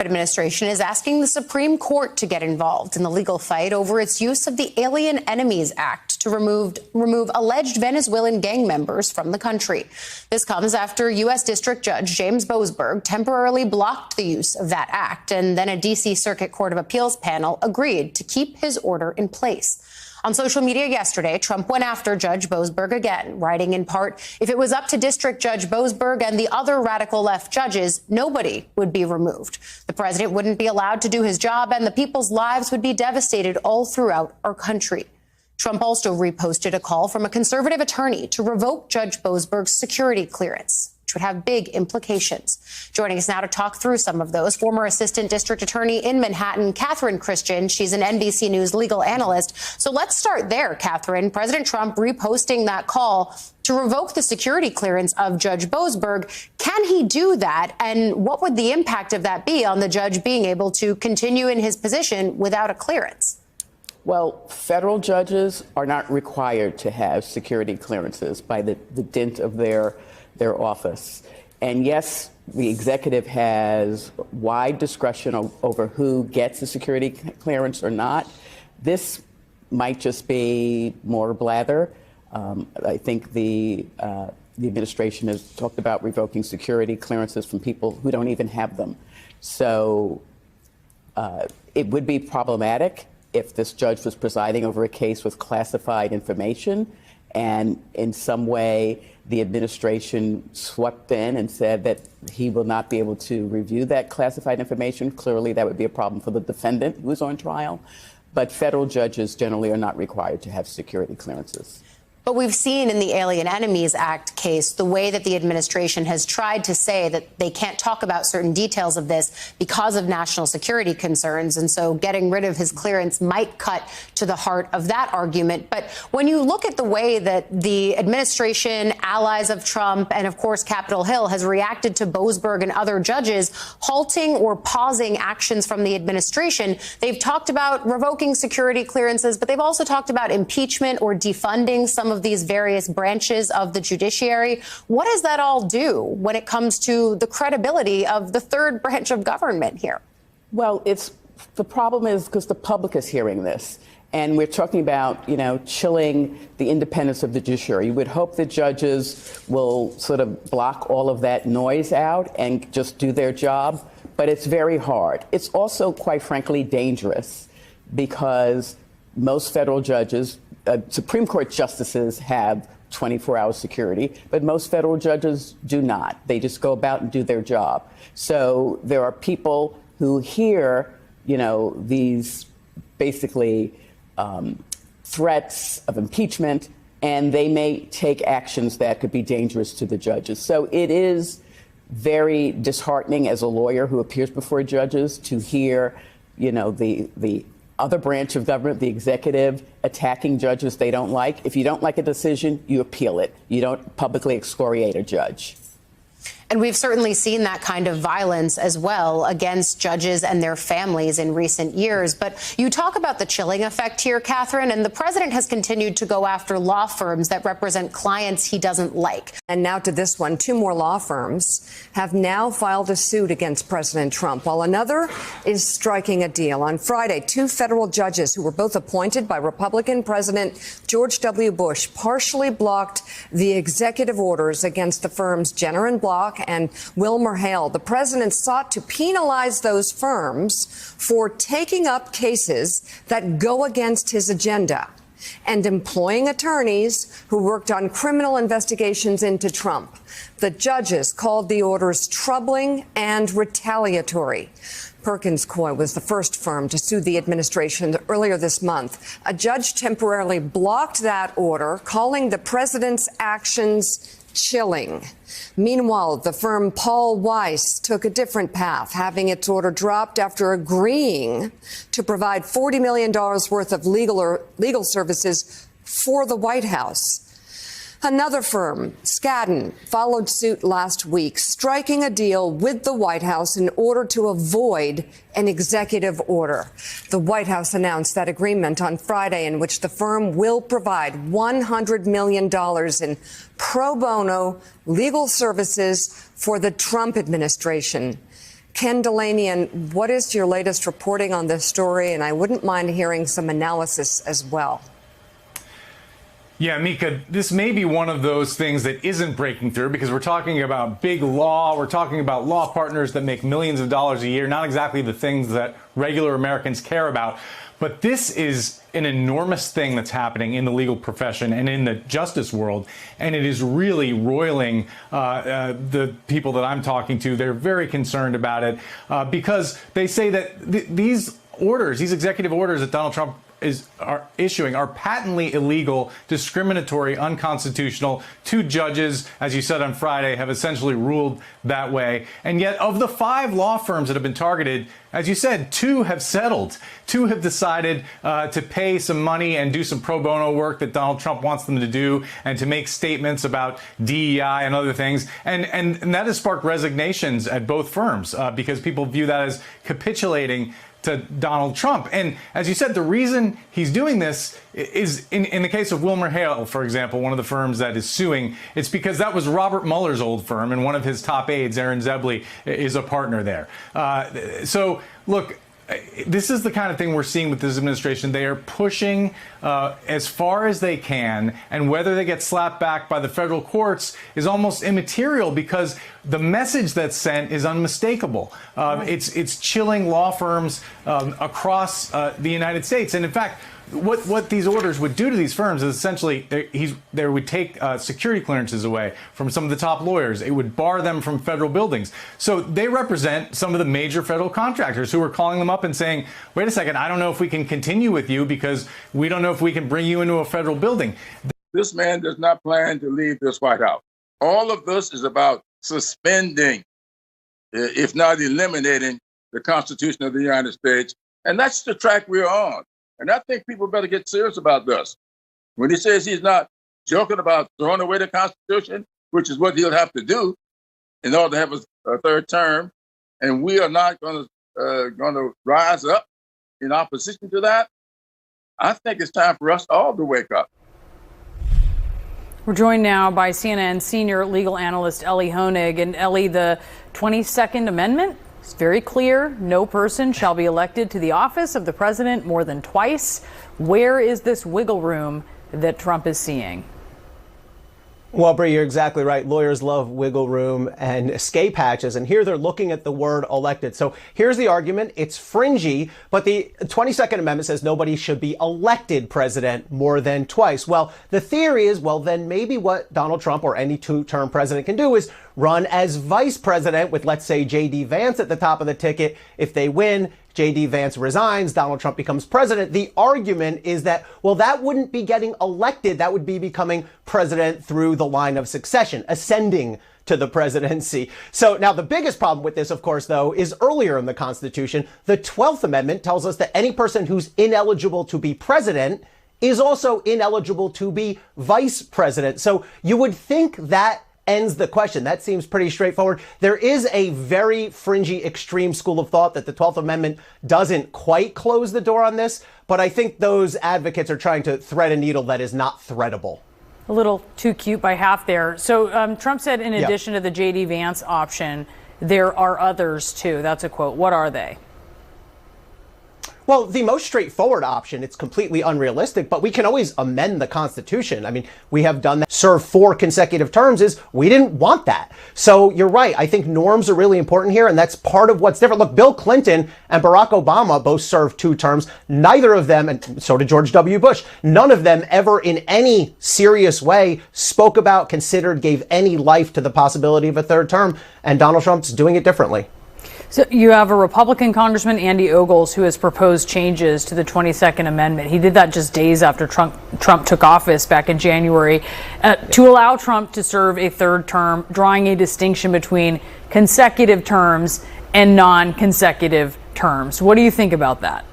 administration is asking the Supreme Court to get involved in the legal fight over its use of the Alien Enemies Act to remove alleged Venezuelan gang members from the country. This comes after U.S. District Judge James Boasberg temporarily blocked the use of that act, and then a D.C. Circuit Court of Appeals panel agreed to keep his order in place. On social media yesterday, Trump went after Judge Boasberg again, writing in part, "If it was up to District Judge Boasberg and the other radical left judges, nobody would be removed. The president wouldn't be allowed to do his job, and the people's lives would be devastated all throughout our country." Trump also reposted a call from a conservative attorney to revoke Judge Boasberg's security clearance, which would have big implications. Joining us now to talk through some of those, former assistant district attorney in Manhattan, Catherine Christian. She's an NBC News legal analyst. So let's start there, Catherine. President Trump reposting that call to revoke the security clearance of Judge Boasberg. Can he do that? And what would the impact of that be on the judge being able to continue in his position without a clearance? Well, federal judges are not required to have security clearances by the dint of their office. And yes, the executive has wide discretion over who gets a security clearance or not. This might just be more blather. I think the administration has talked about revoking security clearances from people who don't even have them. So it would be problematic if this judge was presiding over a case with classified information and in some way the administration swept in and said that he will not be able to review that classified information. Clearly, that would be a problem for the defendant who is on trial. But federal judges generally are not required to have security clearances. But we've seen in the Alien Enemies Act case the way that the administration has tried to say that they can't talk about certain details of this because of national security concerns. And so getting rid of his clearance might cut to the heart of that argument. But when you look at the way that the administration, allies of Trump, and of course Capitol Hill has reacted to Boasberg and other judges halting or pausing actions from the administration, they've talked about revoking security clearances, but they've also talked about impeachment or defunding some of these various branches of the judiciary. What does that all do when it comes to the credibility of the third branch of government here? Well, the problem is because the public is hearing this. And we're talking about, chilling the independence of the judiciary. You would hope that judges will sort of block all of that noise out and just do their job. But it's very hard. It's also, quite frankly, dangerous because most federal judges, Supreme Court justices have 24-hour security, but most federal judges do not. They just go about and do their job. So there are people who hear, these basically threats of impeachment, and they may take actions that could be dangerous to the judges. So it is very disheartening as a lawyer who appears before judges to hear, the other branch of government, the executive, attacking judges they don't like. If you don't like a decision, you appeal it. You don't publicly excoriate a judge. And we've certainly seen that kind of violence as well against judges and their families in recent years. But you talk about the chilling effect here, Catherine, and the president has continued to go after law firms that represent clients he doesn't like. And now to this one. Two more law firms have now filed a suit against President Trump, while another is striking a deal. On Friday, two federal judges who were both appointed by Republican President George W. Bush partially blocked the executive orders against the firms Jenner and Block and Wilmer Hale. The president sought to penalize those firms for taking up cases that go against his agenda and employing attorneys who worked on criminal investigations into Trump. The judges called the orders troubling and retaliatory. Perkins Coie was the first firm to sue the administration earlier this month. A judge temporarily blocked that order, calling the president's actions chilling. Meanwhile, the firm Paul Weiss took a different path, having its order dropped after agreeing to provide $40 million worth of legal services for the White House. Another firm, Skadden, followed suit last week, striking a deal with the White House in order to avoid an executive order. The White House announced that agreement on Friday, in which the firm will provide $100 million in pro bono legal services for the Trump administration. Ken Delanian, what is your latest reporting on this story? And I wouldn't mind hearing some analysis as well. Yeah, Mika, this may be one of those things that isn't breaking through because we're talking about big law. We're talking about law partners that make millions of dollars a year, not exactly the things that regular Americans care about. But this is an enormous thing that's happening in the legal profession and in the justice world. And it is really roiling the people that I'm talking to. They're very concerned about it because they say that these orders, these executive orders that Donald Trump are issuing are patently illegal, discriminatory, unconstitutional. 2 judges, as you said on Friday, have essentially ruled that way. And yet of the 5 law firms that have been targeted, as you said, 2 have settled. 2 have decided to pay some money and do some pro bono work that Donald Trump wants them to do and to make statements about DEI and other things. And that has sparked resignations at both firms because people view that as capitulating to Donald Trump. And as you said, the reason he's doing this is in the case of Wilmer Hale, for example, one of the firms that is suing, it's because that was Robert Mueller's old firm and one of his top aides, Aaron Zebley, is a partner there. So look, this is the kind of thing we're seeing with this administration. They are pushing as far as they can, and whether they get slapped back by the federal courts is almost immaterial because the message that's sent is unmistakable. It's chilling law firms across the United States. And in fact, what these orders would do to these firms is essentially they would take security clearances away from some of the top lawyers. It would bar them from federal buildings. So they represent some of the major federal contractors who are calling them up and saying, wait a second, I don't know if we can continue with you because we don't know if we can bring you into a federal building. This man does not plan to leave this White House. All of this is about suspending, if not eliminating, the Constitution of the United States. And that's the track we're on. And I think people better get serious about this. When he says he's not joking about throwing away the Constitution, which is what he'll have to do in order to have a 3rd term, and we are not going to rise up in opposition to that, I think it's time for us all to wake up. We're joined now by CNN senior legal analyst Ellie Honig. And Ellie, the 22nd Amendment is very clear. No person shall be elected to the office of the president more than twice. Where is this wiggle room that Trump is seeing? Well, Bree, you're exactly right. Lawyers love wiggle room and escape hatches, and here they're looking at the word elected. So here's the argument. It's fringy, but the 22nd Amendment says nobody should be elected president more than twice. Well, the theory is, well, then maybe what Donald Trump or any 2-term president can do is run as vice president with, let's say, J.D. Vance at the top of the ticket. If they win, J.D. Vance resigns, Donald Trump becomes president. The argument is that, well, that wouldn't be getting elected. That would be becoming president through the line of succession, ascending to the presidency. So now the biggest problem with this, of course, though, is earlier in the Constitution. The 12th Amendment tells us that any person who's ineligible to be president is also ineligible to be vice president. So you would think that ends the question. That seems pretty straightforward. There is a very fringy, extreme school of thought that the 12th Amendment doesn't quite close the door on this, but I think those advocates are trying to thread a needle that is not threadable. A little too cute by half there. So Trump said in addition to the J.D. Vance option, there are others too. That's a quote. What are they? Well, the most straightforward option, it's completely unrealistic, but we can always amend the Constitution. I mean, we have done that. Serve 4 consecutive terms is we didn't want that. So you're right. I think norms are really important here, and that's part of what's different. Look, Bill Clinton and Barack Obama both served 2 terms. Neither of them, and so did George W. Bush, none of them ever in any serious way spoke about, considered, gave any life to the possibility of a 3rd term, and Donald Trump's doing it differently. So you have a Republican Congressman, Andy Ogles, who has proposed changes to the 22nd Amendment. He did that just days after Trump took office back in January to allow Trump to serve a 3rd term, drawing a distinction between consecutive terms and non-consecutive terms. What do you think about that?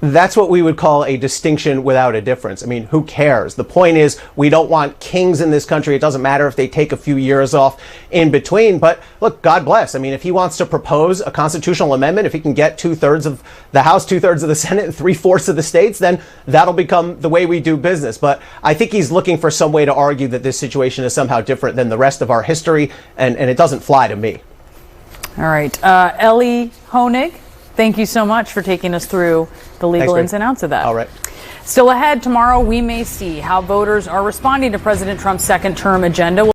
That's what we would call a distinction without a difference. I mean, who cares? The point is, we don't want kings in this country. It doesn't matter if they take a few years off in between. But look, God bless. I mean, if he wants to propose a constitutional amendment, if he can get 2/3 of the House, 2/3 of the Senate, and 3/4 of the states, then that'll become the way we do business. But I think he's looking for some way to argue that this situation is somehow different than the rest of our history, and it doesn't fly to me. All right. Ellie Honig, thank you so much for taking us through the legal ins and outs of that. All right. Still ahead tomorrow, we may see how voters are responding to President Trump's second term agenda.